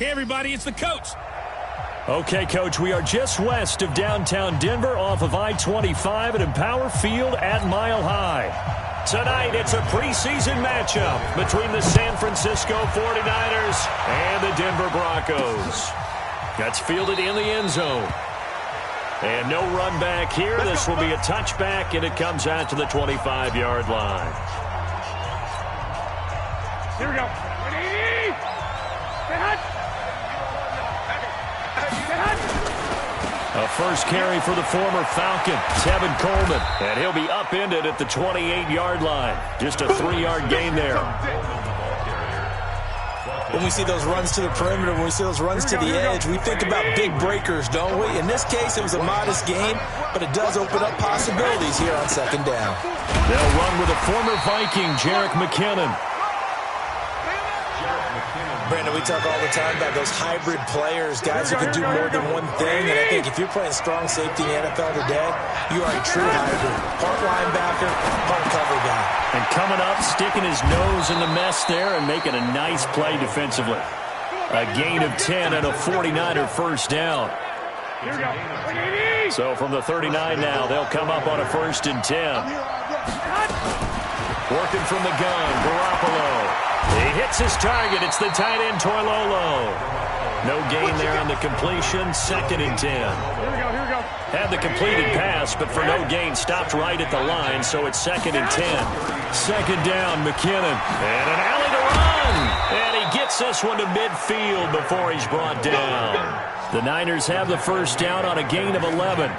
Hey, everybody, it's the coach. Okay, Coach, we are just west of downtown Denver off of I-25 at Empower Field at Mile High. Tonight, it's a preseason matchup between the San Francisco 49ers and the Denver Broncos. That's fielded in the end zone. And no run back here. This will be a touchback, and it comes out to the 25-yard line. Here we go. A first carry for the former Falcon, Tevin Coleman. And he'll be upended at the 28-yard line. Just a 3-yard gain there. When we see those runs to the perimeter, when we see those runs to the edge, we think about big breakers, don't we? In this case, it was a modest gain, but it does open up possibilities here on second down. They'll run with a former Viking, Jerick McKinnon. Brandon, we talk all the time about those hybrid players, guys who can do more than one thing. And I think if you're playing strong safety in the NFL today, you are a true hybrid. Part linebacker, part cover guy. And coming up, sticking his nose in the mess there and making a nice play defensively. A gain of 10 and a 49er first down. So from the 39 now, they'll come up on a 1st and 10. Working from the gun, Garoppolo. He hits his target. It's the tight end, Toilolo. No gain there on the completion. 2nd and 10. Here we go. Had the completed pass, but for no gain, stopped right at the line, so it's 2nd and 10. 2nd down, McKinnon. And an alley to run. And he gets this one to midfield before he's brought down. The Niners have the first down on a gain of 11.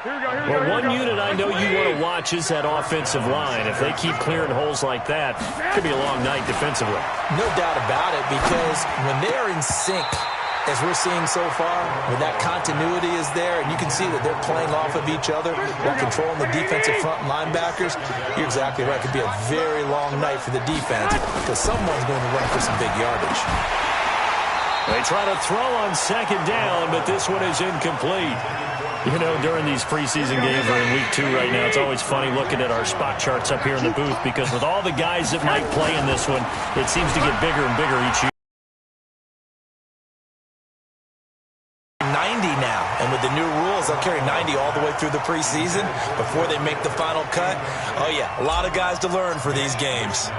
Well, one unit I know you want to watch is that offensive line. If they keep clearing holes like that, it could be a long night defensively. No doubt about it, because when they're in sync, as we're seeing so far, when that continuity is there, and you can see that they're playing off of each other while controlling the defensive front linebackers, you're exactly right. It could be a very long night for the defense because someone's going to run for some big yardage. They try to throw on 2nd down, but this one is incomplete. You know, during these preseason games, we're in week 2 right now, it's always funny looking at our spot charts up here in the booth because with all the guys that might play in this one, it seems to get bigger and bigger each year. 90 now, and with the new rules, they'll carry 90 all the way through the preseason before they make the final cut. Oh, yeah, a lot of guys to learn for these games.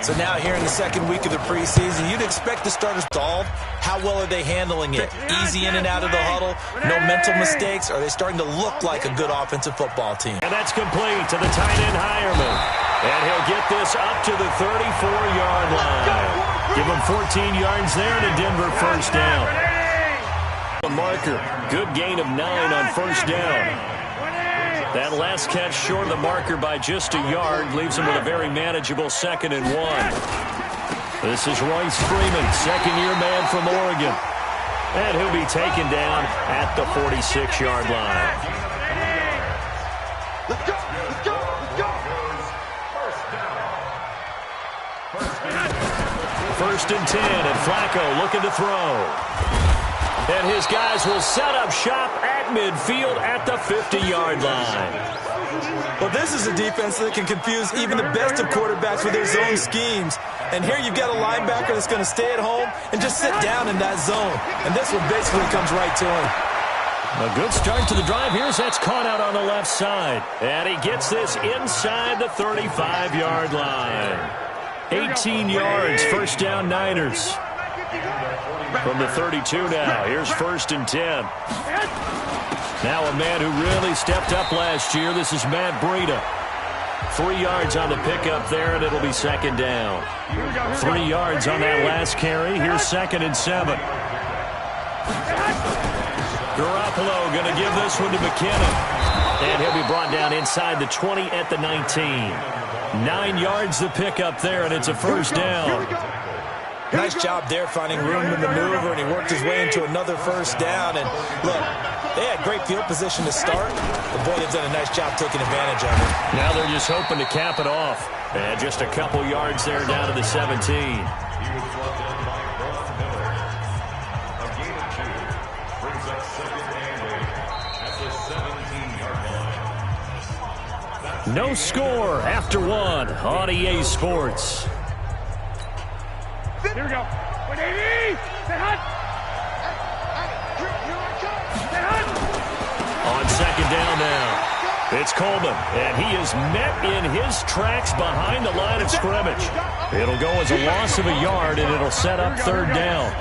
So now here in the 2nd week of the preseason, you'd expect the starters stalled. How well are they handling it? Easy in and out of the huddle, no mental mistakes? Are they starting to look like a good offensive football team? And that's complete to the tight end, Hireman. And he'll get this up to the 34-yard line. Give him 14 yards there and a Denver first down. A marker, good gain of 9 on first down. That last catch short of the marker by just a yard leaves him with a very manageable 2nd and 1. This is Royce Freeman, second-year man from Oregon. And he'll be taken down at the 46-yard line. Let's go. 1st and 10, and Flacco looking to throw. And his guys will set up shop at midfield at the 50-yard line. Well, this is a defense that can confuse even the best of quarterbacks with their zone schemes. And here you've got a linebacker that's going to stay at home and just sit down in that zone. And this one basically comes right to him. A good start to the drive. Here's that's caught out on the left side. And he gets this inside the 35-yard line. 18 yards, first down Niners. From the 32 now, here's 1st and 10. Now a man who really stepped up last year. This is Matt Breida. 3 yards on the pickup there, and it'll be 2nd down. 3 yards on that last carry. Here's 2nd and 7. Garoppolo going to give this one to McKinnon. And he'll be brought down inside the 20 at the 19. 9 yards the pickup there, and it's a first down. Nice job there finding room to maneuver, and he worked his way into another first down. And look, they had great field position to start, but boy, they've done a nice job taking advantage of it. Now they're just hoping to cap it off. And just a couple yards there down to the 17. No score after 1 on EA Sports. Here we go. On second down now, it's Coleman, and he is met in his tracks behind the line of scrimmage. It'll go as a loss of a yard, and it'll set up third down.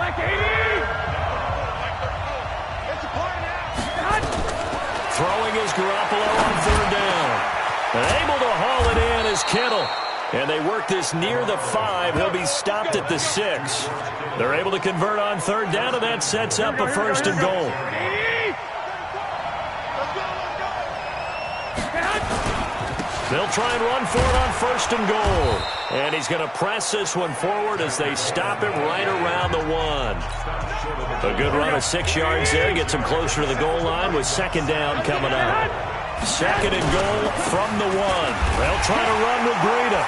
Throwing is Garoppolo on third down. And able to haul it in is Kittle. And they work this near the 5. He'll be stopped at the 6. They're able to convert on third down, and that sets up a first and goal. They'll try and run for it on first and goal. And he's going to press this one forward as they stop him right around the 1. A good run of 6 yards there. Gets him closer to the goal line with second down coming up. Second and goal from the 1. They'll try to run with Breida.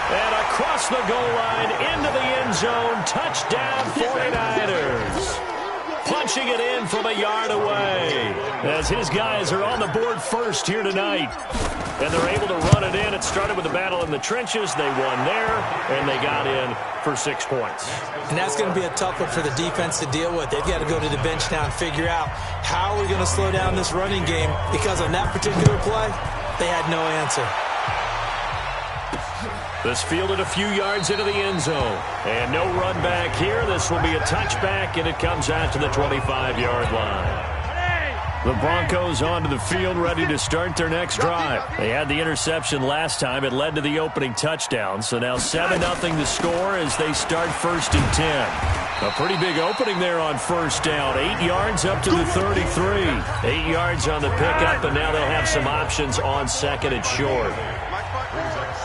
And across the goal line into the end zone. Touchdown 49ers. Punching it in from a yard away as his guys are on the board first here tonight. And they're able to run it in. It started with a battle in the trenches. They won there, and they got in for 6 points. And that's going to be a tough one for the defense to deal with. They've got to go to the bench now and figure out how we're going to slow down this running game, because on that particular play, they had no answer. This fielded a few yards into the end zone. And no run back here. This will be a touchback, and it comes out to the 25-yard line. The Broncos onto the field, ready to start their next drive. They had the interception last time. It led to the opening touchdown. So now 7-0 the score as they start first and 10. A pretty big opening there on first down. 8 yards up to the 33. 8 yards on the pickup, and now they'll have some options on second and short.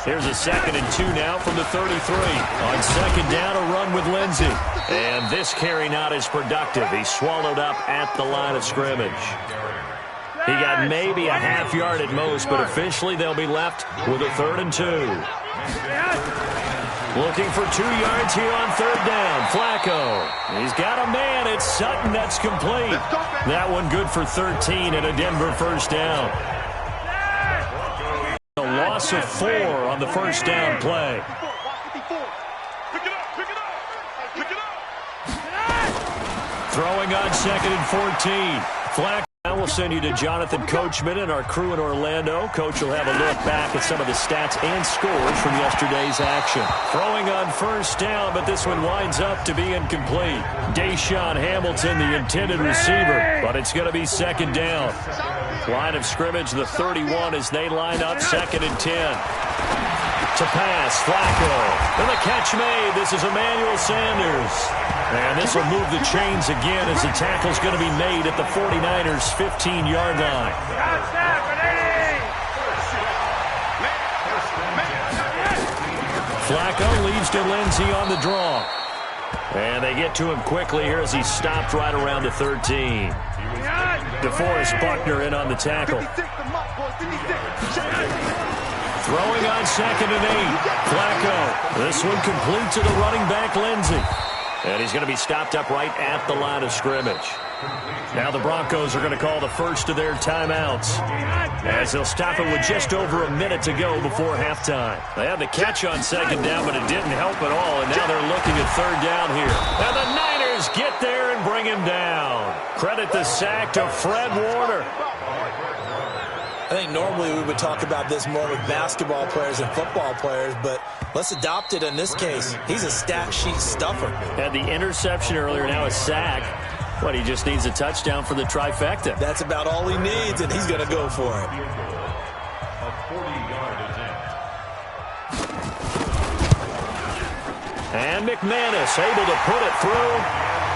Here's a second and 2 now from the 33. On second down, a run with Lindsey. And this carry not as productive. He's swallowed up at the line of scrimmage. He got maybe a half yard at most, but officially they'll be left with a 3rd and 2. Looking for 2 yards here on third down. Flacco. He's got a man. It's Sutton. That's complete. That one good for 13 and a Denver first down. A loss of 4 on the first down play. Throwing on second and 14. Flacco. Now we'll send you to Jonathan Coachman and our crew in Orlando. Coach will have a look back at some of the stats and scores from yesterday's action. Throwing on first down, but this one winds up to be incomplete. Deshaun Hamilton, the intended receiver, but it's going to be second down. Line of scrimmage, the 31 as they line up second and 10. To pass, Flacco. And the catch made. This is Emmanuel Sanders. And this will move the chains again as the tackle's going to be made at the 49ers' 15-yard line. Flacco leads to Lindsey on the draw. And they get to him quickly here as he's stopped right around the 13. DeForest Buckner in on the tackle. Throwing on second and 8. Flacco. This one complete to the running back, Lindsey. And he's going to be stopped up right at the line of scrimmage. Now the Broncos are going to call the first of their timeouts as they'll stop it with just over a minute to go before halftime. They had the catch on second down, but it didn't help at all, and now they're looking at third down here. And the Niners get there and bring him down. Credit the sack to Fred Warner. I think normally we would talk about this more with basketball players and football players, but let's adopt it in this case. He's a stat sheet stuffer. Had the interception earlier, now a sack. But he just needs a touchdown for the trifecta. That's about all he needs, and he's going to go for it. And McManus able to put it through.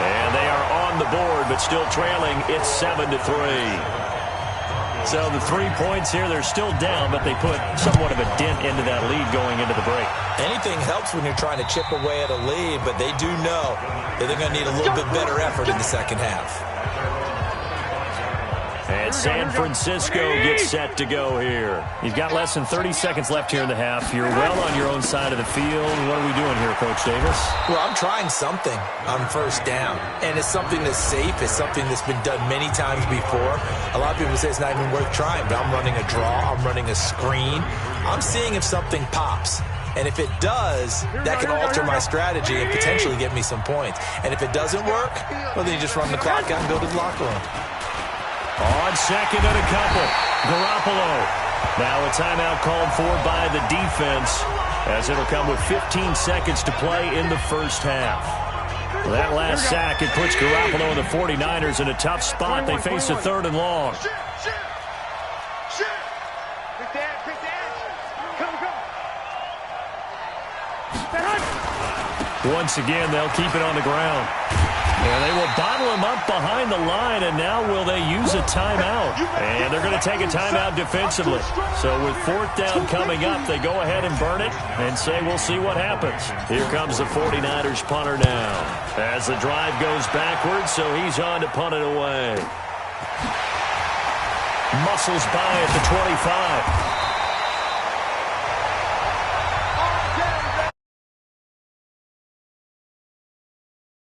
And they are on the board, but still trailing. It's 7-3. So the 3 points here, they're still down, but they put somewhat of a dent into that lead going into the break. Anything helps when you're trying to chip away at a lead, but they do know that they're going to need a little bit better effort in the second half. And San Francisco gets set to go here. You've got less than 30 seconds left here in the half. You're well on your own side of the field. What are we doing here, Coach Davis? Well, I'm trying something on first down, and it's something that's safe. It's something that's been done many times before. A lot of people say it's not even worth trying, but I'm running a draw. I'm running a screen. I'm seeing if something pops. And if it does, that can alter my strategy and potentially get me some points. And if it doesn't work, well, then you just run the clock out and go to the locker room. On second and a couple, Garoppolo. Now a timeout called for by the defense, as it'll come with 15 seconds to play in the first half. That last sack, it puts Garoppolo and the 49ers in a tough spot. They face a 3rd and long. Once again, they'll keep it on the ground. And they will bottle him up behind the line, and now will they use a timeout? And they're going to take a timeout defensively. So with 4th down coming up, they go ahead and burn it and say we'll see what happens. Here comes the 49ers punter now as the drive goes backwards, so he's on to punt it away. Muscles by at the 25.